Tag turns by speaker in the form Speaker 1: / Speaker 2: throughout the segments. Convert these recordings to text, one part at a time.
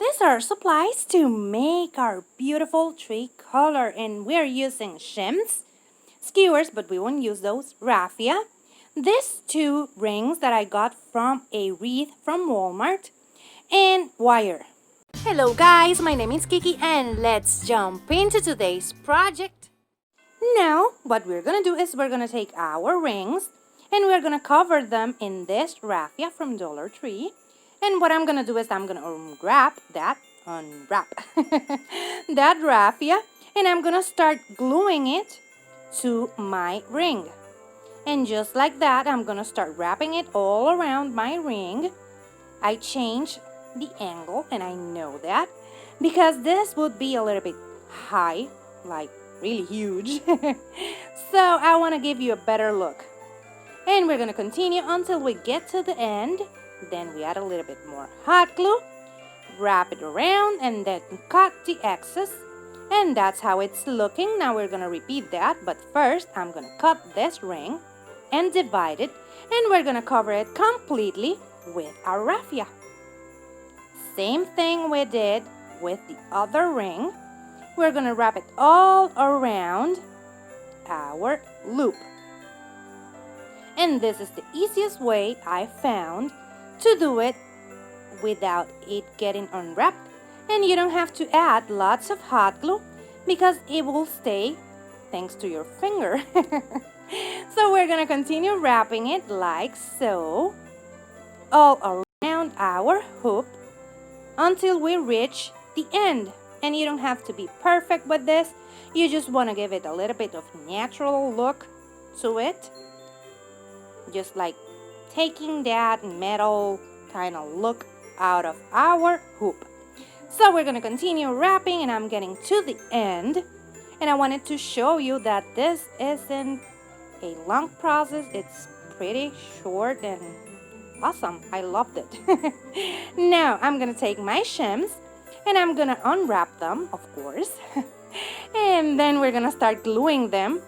Speaker 1: These are supplies to make our beautiful tree color, and we're using shims, skewers, but we won't use those, raffia, these two rings that I got from a wreath from Walmart, and wire. Hello guys, my name is Kiki and let's jump into today's project. Now, what we're gonna do is we're gonna take our rings and we're gonna cover them in this raffia from Dollar Tree. And what I'm gonna do is I'm gonna unwrap that raffia, and I'm gonna start gluing it to my ring. And just like that, I'm gonna start wrapping it all around my ring. I changed the angle, and I know that because this would be a little bit high, like really huge. So I want to give you a better look. And we're gonna continue until we get to the end. Then we add a little bit more hot glue, wrap it around, and then cut the excess. And that's how it's looking. Now we're gonna repeat that, but first I'm gonna cut this ring and divide it, and we're gonna cover it completely with our raffia. Same thing we did with the other ring. We're gonna wrap it all around our loop. And this is the easiest way I found to do it without it getting unwrapped, and you don't have to add lots of hot glue because it will stay thanks to your finger. So we're gonna continue wrapping it like so all around our hoop until we reach the end. And you don't have to be perfect with this, you just want to give it a little bit of natural look to it, just like taking that metal kind of look out of our hoop. So we're going to continue wrapping, and I'm getting to the end, and I wanted to show you that this isn't a long process. It's pretty short and awesome. I loved it. Now I'm going to take my shims and I'm going to unwrap them, of course. And then we're going to start gluing them.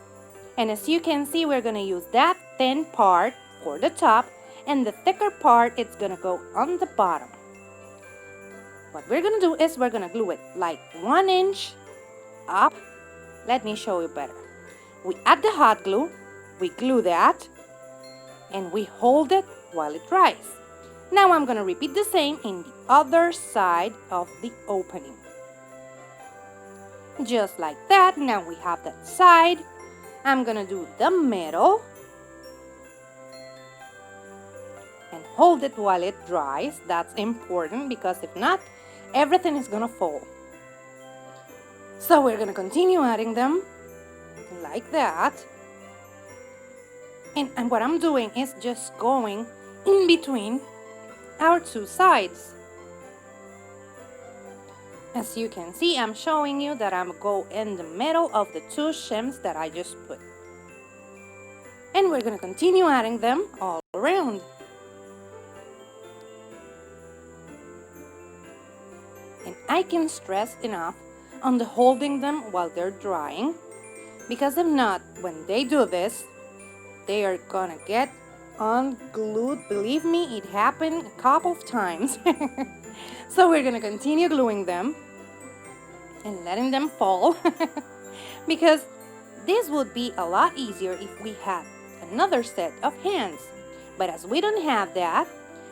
Speaker 1: And as you can see, we're going to use that thin part for the top, and the thicker part, it's gonna go on the bottom. What we're gonna do is we're gonna glue it like 1 inch up. Let me show you better. We add the hot glue, we glue that, and we hold it while it dries. Now I'm gonna repeat the same in the other side of the opening. Just like that. Now we have that side. I'm gonna do the middle and hold it while it dries. That's important because if not, everything is gonna fall. So we're gonna continue adding them like that. And what I'm doing is just going in between our two sides. As you can see, I'm showing you that I'm going in the middle of the two shims that I just put. And we're gonna continue adding them all around. And I can stress enough on the holding them while they're drying, because if not, when they do this, they are gonna get unglued. Believe me, it happened a couple of times. So we're gonna continue gluing them and letting them fall because this would be a lot easier if we had another set of hands. But as we don't have that,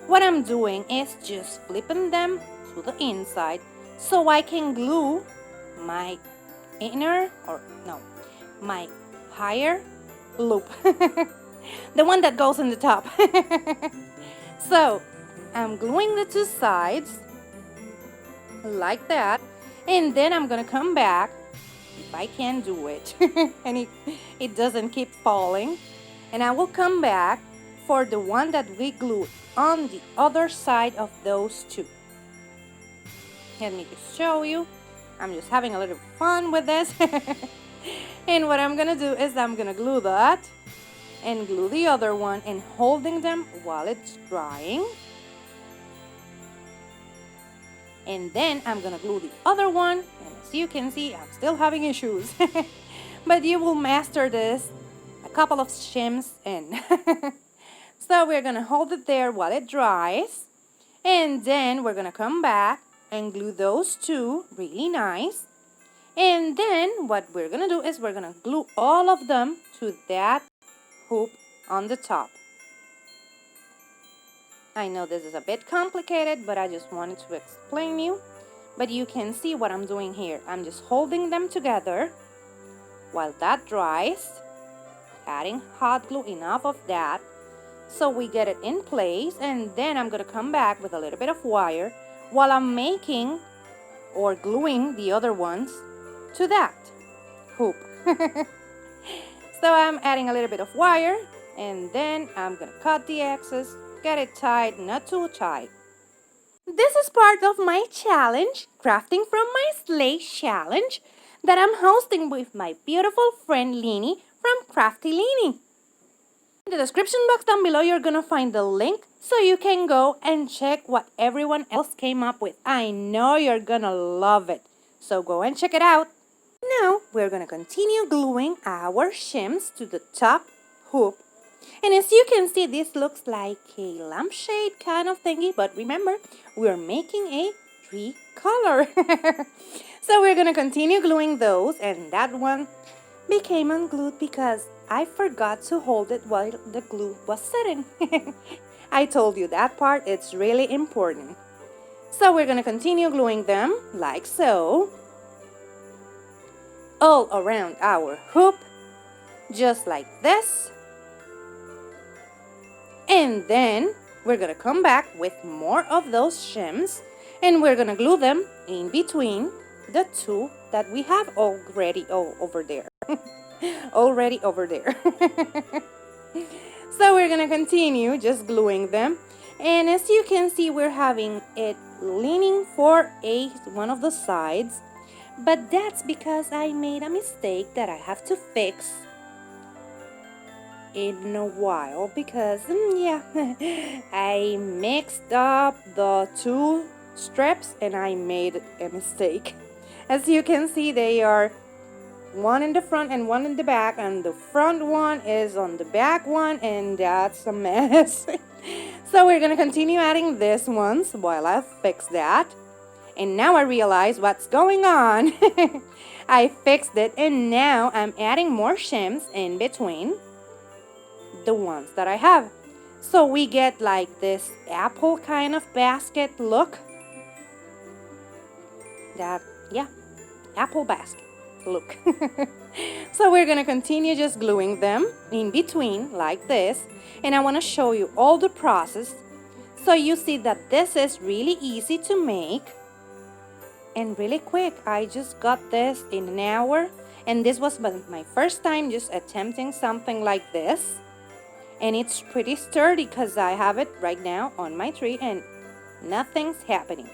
Speaker 1: what I'm doing is just flipping them to the inside so I can glue my my higher loop. The one that goes in the top. So I'm gluing the two sides like that, and then I'm gonna come back if I can do it and it doesn't keep falling, and I will come back for the one that we glued on the other side of those two. Let me just show you. I'm just having a little fun with this. And what I'm gonna do is I'm gonna glue that and glue the other one and holding them while it's drying. And then I'm gonna glue the other one, and as you can see, I'm still having issues. But you will master this a couple of shims in. So we're gonna hold it there while it dries, and then we're gonna come back and glue those two really nice. And then what we're gonna do is we're gonna glue all of them to that hoop on the top. I know this is a bit complicated, but I just wanted to explain you. But you can see what I'm doing here. I'm just holding them together while that dries, adding hot glue, enough of that, so we get it in place. And then I'm gonna come back with a little bit of wire while I'm making or gluing the other ones to that hoop. So I'm adding a little bit of wire, and then I'm gonna cut the excess, get it tight, not too tight. This is part of my challenge, crafting from my Sleigh challenge, that I'm hosting with my beautiful friend Leeny from Krafty Leeny. In the description box down below, you're gonna find the link so you can go and check what everyone else came up with. I know you're gonna love it, so go and check it out. Now we're gonna continue gluing our shims to the top hoop. And as you can see, this looks like a lampshade kind of thingy, but remember, we're making a tree color. So we're gonna continue gluing those, and that one became unglued because I forgot to hold it while the glue was setting. I told you that part, it's really important. So we're gonna continue gluing them like so, all around our hoop, just like this. And then we're gonna come back with more of those shims, and we're gonna glue them in between the two that we have already over there. Already over there. So we're gonna continue just gluing them, and as you can see, we're having it leaning for one of the sides, but that's because I made a mistake that I have to fix in a while, because I mixed up the two strips and I made a mistake. As you can see, they are one in the front and one in the back, and the front one is on the back one, and that's a mess. So we're gonna continue adding these ones while I fix that. And now I realize what's going on. I fixed it, and now I'm adding more shims in between the ones that I have. So we get like this apple kind of basket look. Apple basket look. So we're gonna continue just gluing them in between like this, and I want to show you all the process so you see that this is really easy to make and really quick. I just got this in an hour, and this was my first time just attempting something like this. And it's pretty sturdy because I have it right now on my tree and nothing's happening.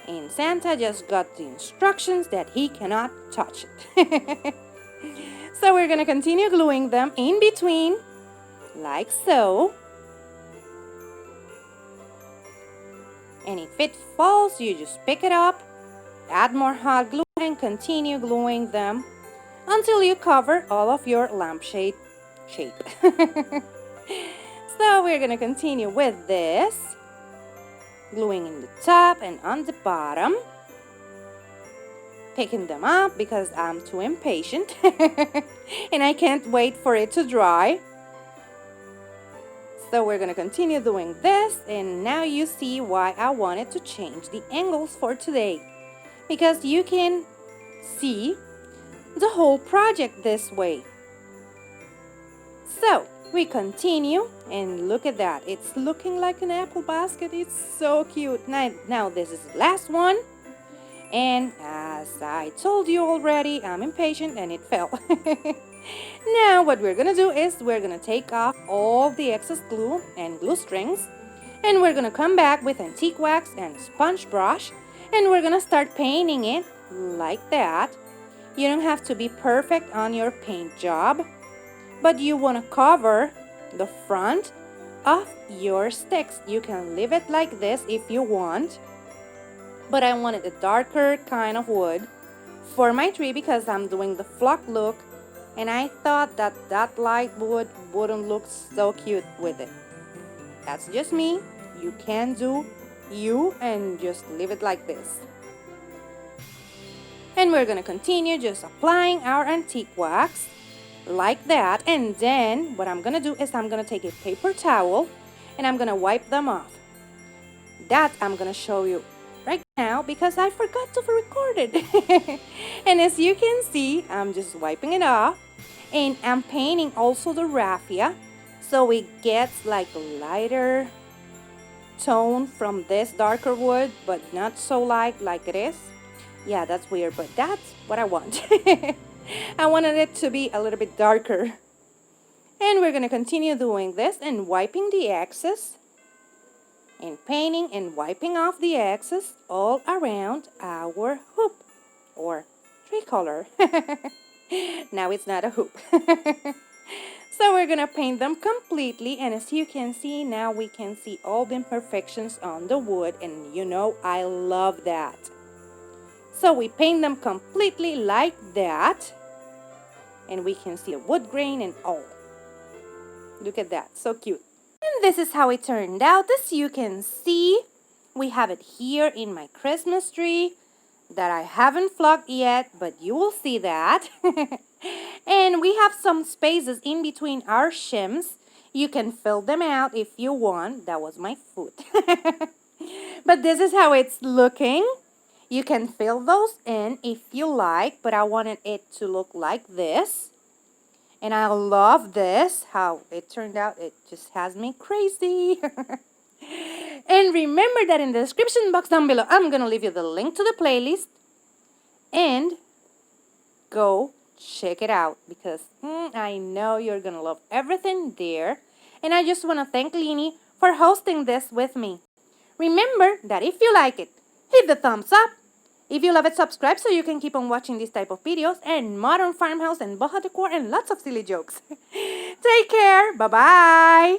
Speaker 1: And Santa just got the instructions that he cannot touch it. So we're gonna continue gluing them in between, like so. And if it falls, you just pick it up, add more hot glue, and continue gluing them until you cover all of your lampshade shape. So we're gonna continue with this, gluing in the top and on the bottom, picking them up because I'm too impatient and I can't wait for it to dry. So we're gonna continue doing this, and now you see why I wanted to change the angles for today, because you can see the whole project this way. So we continue, and look at that, it's looking like an apple basket. It's so cute. Now this is the last one, and as I told you already, I'm impatient and it fell. Now what we're gonna do is we're gonna take off all the excess glue and glue strings, and we're gonna come back with antique wax and sponge brush, and we're gonna start painting it like that. You don't have to be perfect on your paint job, but you want to cover the front of your sticks. You can leave it like this if you want, but I wanted a darker kind of wood for my tree because I'm doing the flock look, and I thought that light wood wouldn't look so cute with it. That's just me. You can do U and just leave it like this. And we're gonna continue just applying our antique wax like that. And then what I'm gonna do is I'm gonna take a paper towel and I'm gonna wipe them off. That I'm gonna show you right now because I forgot to record it. And as you can see, I'm just wiping it off and I'm painting also the raffia so it gets like a lighter tone from this darker wood, but not so light like it is. Yeah, that's weird, but that's what I want. I wanted it to be a little bit darker. And we're gonna continue doing this and wiping the excess and painting and wiping off the excess all around our hoop or tree color. Now it's not a hoop. So we're gonna paint them completely, and as you can see, now we can see all the imperfections on the wood, and you know I love that. So we paint them completely like that, and we can see the wood grain and all. Look at that, so cute. And this is how it turned out. As you can see, we have it here in my Christmas tree that I haven't vlogged yet, but you will see that. And we have some spaces in between our shims. You can fill them out if you want. That was my foot. But this is how it's looking. You can fill those in if you like, but I wanted it to look like this. And I love this, how it turned out. It just has me crazy. And remember that in the description box down below, I'm going to leave you the link to the playlist. And go check it out because I know you're going to love everything there. And I just want to thank Leeny for hosting this with me. Remember that if you like it, hit the thumbs up. If you love it, subscribe so you can keep on watching these type of videos and modern farmhouse and boho decor and lots of silly jokes. Take care. Bye-bye.